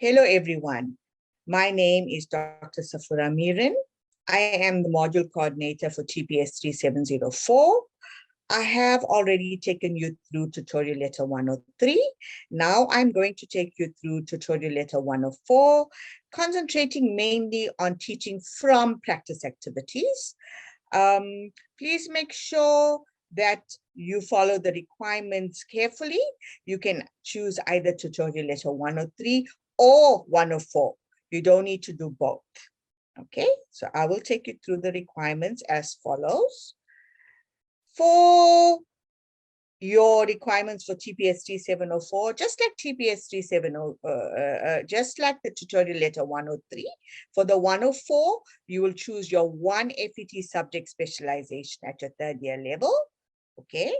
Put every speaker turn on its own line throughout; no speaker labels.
Hello, everyone. My name is Dr. Safura Meeran. I am the module coordinator for TPS3704. I have already taken you through tutorial letter 103. Now I'm going to take you through tutorial letter 104, concentrating mainly on teaching from practice activities. Please make sure that you follow the requirements carefully. You can choose either tutorial letter 103 or 104. You don't need to do both. Okay, so I will take you through the requirements as follows. For your requirements for TPS 3704, just like TPS 370, just like the tutorial letter 103, for the 104, you will choose your one FET subject specialization at your third year level. Okay,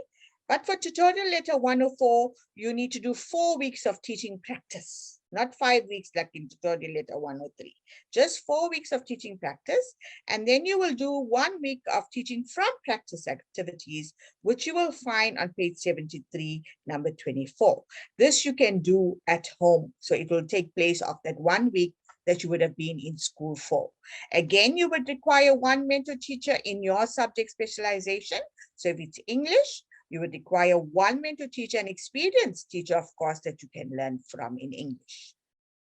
but for tutorial letter 104, you need to do 4 weeks of teaching practice, not 5 weeks like in tutorial letter 103, just 4 weeks of teaching practice. And then you will do 1 week of teaching from practice activities, which you will find on page 73, number 24. This you can do at home. So it will take place of that 1 week that you would have been in school for. Again, you would require one mentor teacher in your subject specialization. So if it's English, you would require one mentor teacher, an experienced teacher, of course, that you can learn from in English,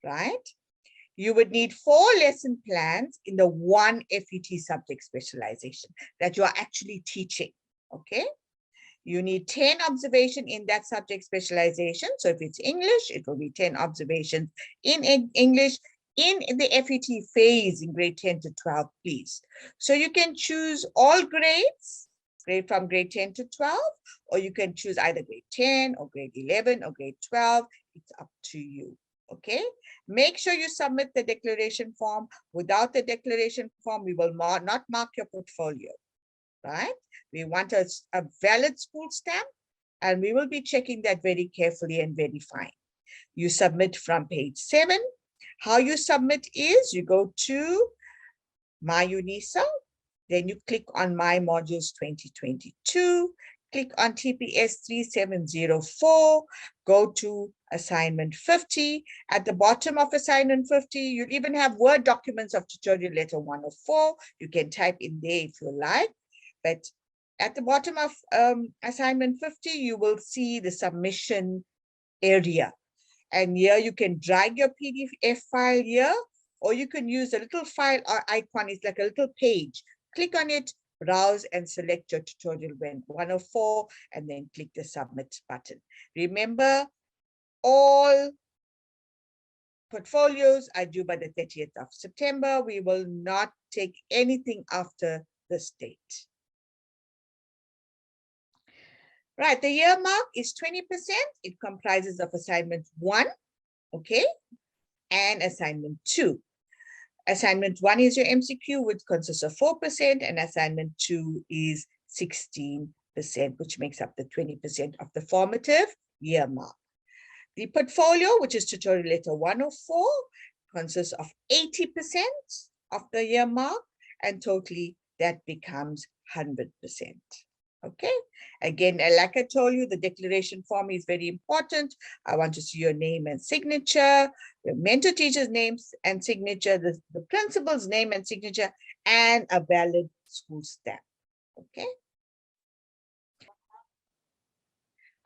right? You would need 4 lesson plans in the one FET subject specialization that you are actually teaching, okay? You need 10 observations in that subject specialization. So if it's English, it will be 10 observations in English in the FET phase in grade 10 to 12, please. So you can choose all grades, from grade 10 to 12, or you can choose either grade 10 or grade 11 or grade 12. It's up to you. Okay, make sure you submit the declaration form. Without the declaration form, we will not mark your portfolio, right? We want a valid school stamp, and we will be checking that very carefully and verifying. You submit from page 7. How you submit is you go to My UNISA, then you click on My Modules 2022, click on TPS 3704, go to assignment 50. At the bottom of assignment 50, you'll even have Word documents of tutorial letter 104. You can type in there if you like, but at the bottom of assignment 50, you will see the submission area. And here you can drag your PDF file here, or you can use a little file or icon. It's like a little page. Click on it, browse, and select your tutorial 104, and then click the submit button. Remember, all portfolios are due by the 30th of September. We will not take anything after this date. Right, the year mark is 20%. It comprises of assignment 1, okay, and assignment 2. Assignment 1 is your MCQ, which consists of 4%, and assignment 2 is 16%, which makes up the 20% of the formative year mark. The portfolio, which is tutorial letter 104, consists of 80% of the year mark, and totally that becomes 100%. Okay, again, like I told you, the declaration form is very important. I want to see your name and signature, your mentor teacher's names and signature, the principal's name and signature, and a valid school stamp. Okay.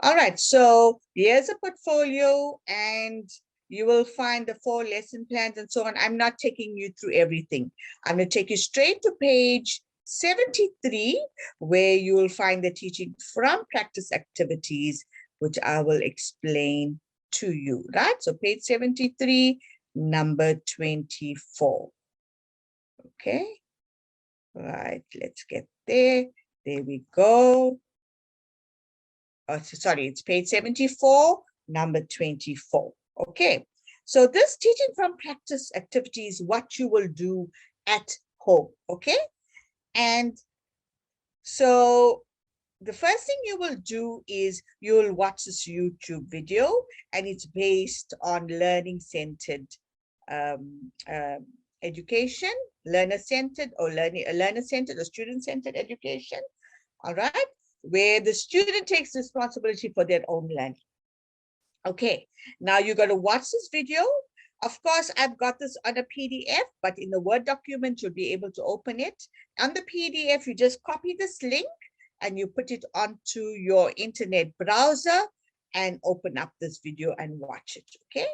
All right, so here's a portfolio, and you will find the 4 lesson plans and so on. I'm not taking you through everything. I'm going to take you straight to page 73, where you will find the teaching from practice activities, which I will explain to you, right? So page 73, number 24. Okay, right, let's get there. There we go. Oh, sorry, it's page 74, number 24. Okay, so this teaching from practice activity is what you will do at home, okay? And so the first thing you will do is you will watch this YouTube video, and it's based on learning-centered education, learner-centered or learner-centered or student-centered education, all right, where the student takes responsibility for their own learning. Okay, now you're going to watch this video. Of course, I've got this on a PDF, but in the Word document, you'll be able to open it. On the PDF, you just copy this link and you put it onto your internet browser and open up this video and watch it, okay?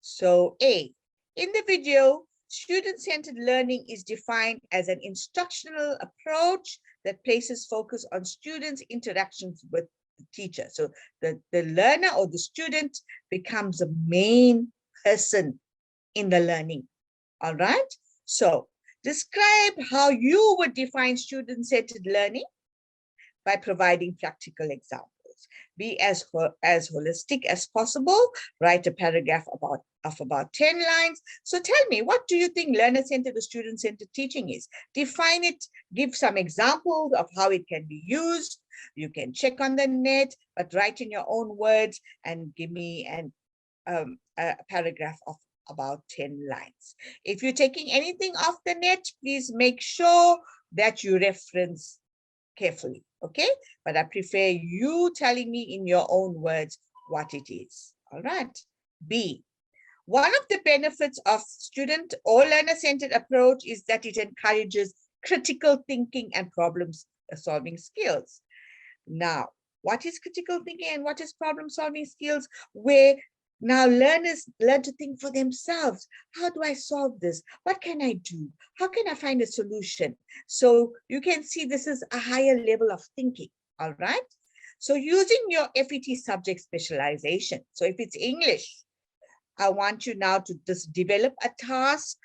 So A, in the video, student-centered learning is defined as an instructional approach that places focus on students' interactions with the teacher. So the learner or the student becomes the main person in the learning, all right? So describe how you would define student-centered learning by providing practical examples. Be as holistic as possible. Write a paragraph of about 10 lines. So tell me, what do you think learner-centered or student-centered teaching is? Define it, give some examples of how it can be used. You can check on the net, but write in your own words and give me a paragraph of about 10 lines. If you're taking anything off the net, please make sure that you reference carefully, okay? But I prefer you telling me in your own words what it is, all right? B, one of the benefits of student or learner-centered approach is that it encourages critical thinking and problem-solving skills. Now, what is critical thinking and what is problem-solving skills? Where now learners learn to think for themselves. How do I solve this? What can I do? How can I find a solution? So you can see this is a higher level of thinking, all right? So using your FET subject specialization. So if it's English, I want you now to just develop a task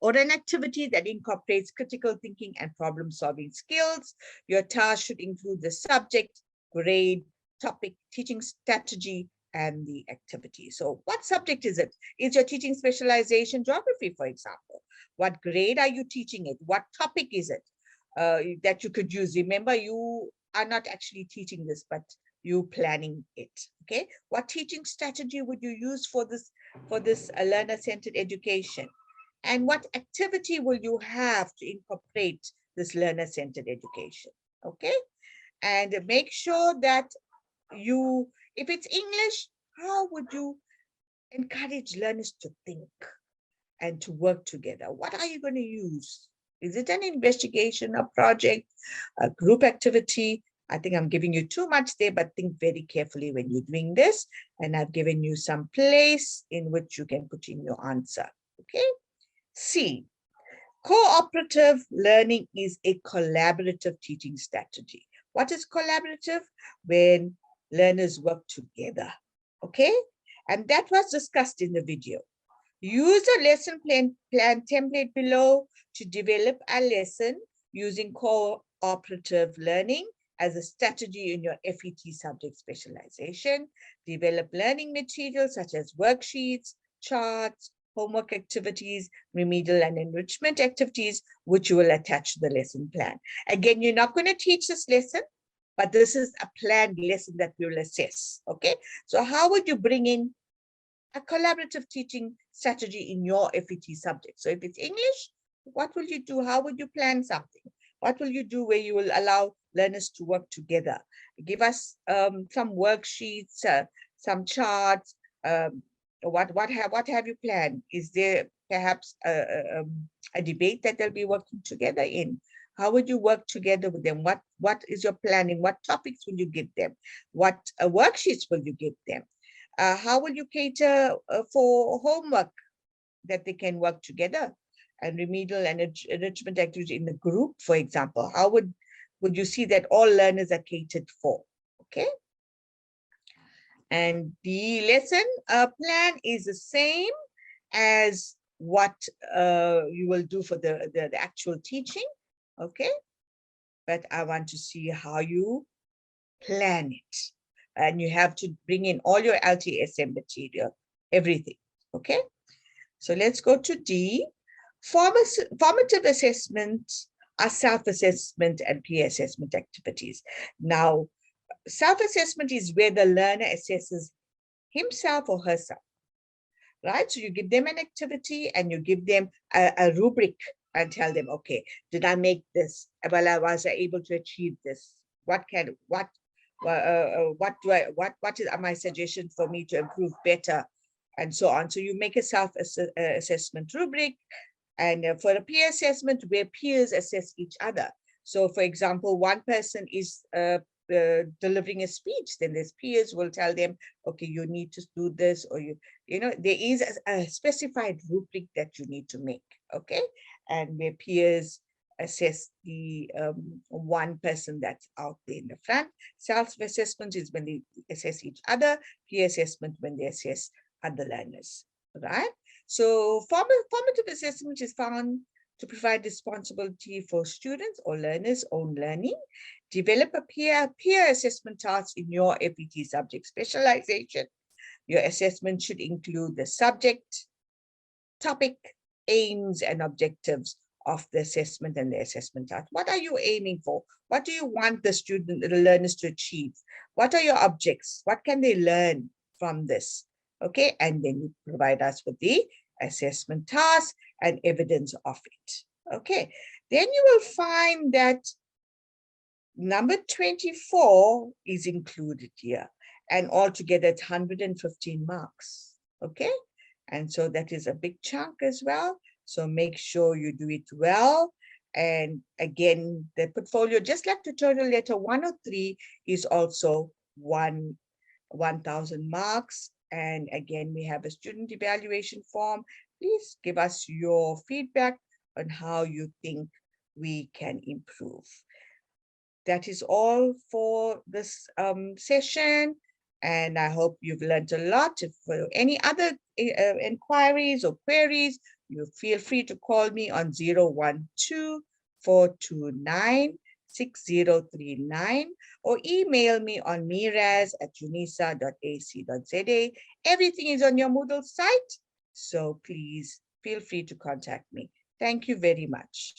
or an activity that incorporates critical thinking and problem-solving skills. Your task should include the subject, grade, topic, teaching strategy, and the activity. So what subject is it? Is your teaching specialization geography, for example? What grade are you teaching it? What topic is it that you could use? Remember, you are not actually teaching this, but you planning it, okay? What teaching strategy would you use for this learner-centered education? And what activity will you have to incorporate this learner-centered education, okay? And make sure that you, if it's English, how would you encourage learners to think and to work together? What are you going to use? Is it an investigation, a project, a group activity? I think I'm giving you too much there, but think very carefully when you're doing this. And I've given you some place in which you can put in your answer, okay? C, cooperative learning is a collaborative teaching strategy. What is collaborative? When learners work together, okay? And that was discussed in the video. Use a lesson plan template below to develop a lesson using cooperative learning as a strategy in your FET subject specialization. Develop learning materials such as worksheets, charts, homework activities, remedial and enrichment activities, which you will attach to the lesson plan. Again, you're not going to teach this lesson, but this is a planned lesson that we will assess, okay? So how would you bring in a collaborative teaching strategy in your FET subject? So if it's English, what will you do? How would you plan something? What will you do where you will allow learners to work together? Give us some worksheets, some charts. What have you planned? Is there perhaps a debate that they'll be working together in? How would you work together with them? What is your planning? What topics will you give them? What worksheets will you give them? How will you cater for homework that they can work together? And remedial and enrichment activity in the group, for example. How would you see that all learners are catered for, okay? And the lesson plan is the same as what you will do for the actual teaching, okay? But I want to see how you plan it. And you have to bring in all your LTSM material, everything, okay? So let's go to D. Formative assessments are self-assessment and peer assessment activities. Now, self-assessment is where the learner assesses himself or herself, right? So you give them an activity and you give them a rubric and tell them, okay, did I make this? Well, was I able to achieve this? What are my suggestions for me to improve better? and so on. So you make a self-assessment rubric, and for a peer assessment where peers assess each other. So for example, one person is delivering a speech, then their peers will tell them, okay, you need to do this, or there is a specified rubric that you need to make, okay? And where peers assess the one person that's out there in the front. Self-assessment is when they assess each other, peer assessment when they assess other learners, right? So formative assessment is found to provide responsibility for students or learners' own learning. Develop a peer assessment task in your FET subject specialization. Your assessment should include the subject, topic, aims, and objectives of the assessment and the assessment task. What are you aiming for? What do you want the learners to achieve? What are your objects? What can they learn from this? Okay, and then you provide us with the assessment task and evidence of it. Okay, then you will find that number 24 is included here, and altogether it's 115 marks. Okay, and so that is a big chunk as well. So make sure you do it well. And again, the portfolio, just like tutorial letter 103, is also 1,000 marks. And again, we have a student evaluation form. Please give us your feedback on how you think we can improve. That is all for this session. And I hope you've learned a lot. If for any other inquiries or queries, you feel free to call me on 012-429-6039 or email me on miraz@unisa.ac.za. Everything is on your Moodle site, so please feel free to contact me. Thank you very much.